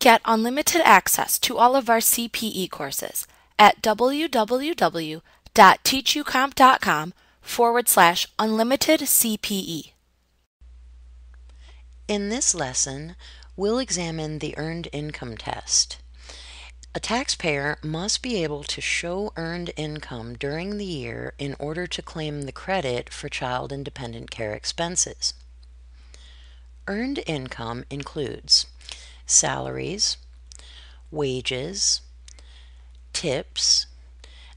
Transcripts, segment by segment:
Get unlimited access to all of our CPE courses at www.teachucomp.com/unlimited CPE. In this lesson, we'll examine the Earned Income Test. A taxpayer must be able to show earned income during the year in order to claim the credit for child and dependent care expenses. Earned income includes salaries, wages, tips,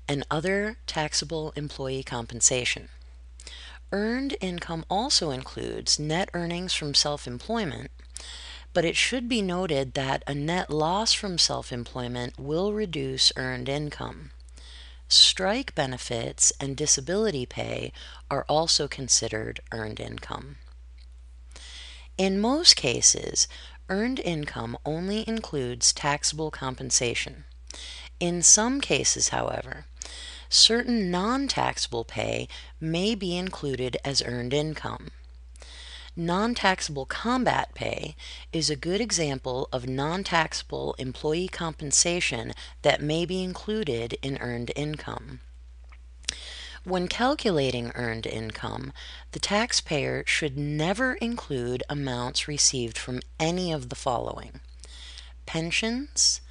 and other taxable employee compensation. Earned income also includes net earnings from self-employment, but it should be noted that a net loss from self-employment will reduce earned income. Strike benefits and disability pay are also considered earned income. In most cases, earned income only includes taxable compensation. In some cases, however, certain non-taxable pay may be included as earned income. Non-taxable combat pay is a good example of non-taxable employee compensation that may be included in earned income. When calculating earned income, the taxpayer should never include amounts received from any of the following: pensions,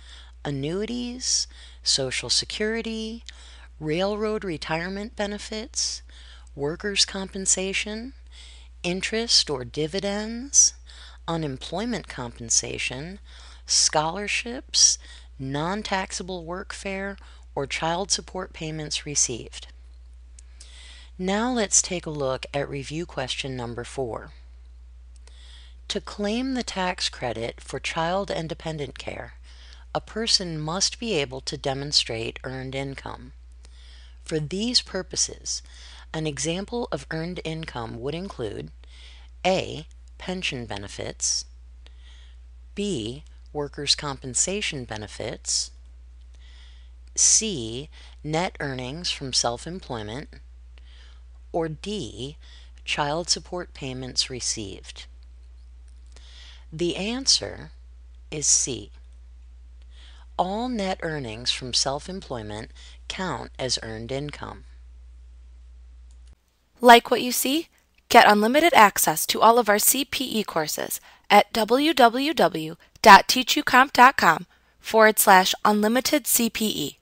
annuities, Social Security, railroad retirement benefits, workers' compensation, interest or dividends, unemployment compensation, scholarships, non-taxable workfare, or child support payments received. Now let's take a look at review question number 4. To claim the tax credit for child and dependent care, a person must be able to demonstrate earned income. For these purposes, an example of earned income would include A. Pension benefits, B. Workers' compensation benefits, C. Net earnings from self-employment, or D. Child support payments received. The answer is C. All net earnings from self-employment count as earned income. Like what you see? Get unlimited access to all of our CPE courses at www.teachucomp.com/unlimited CPE.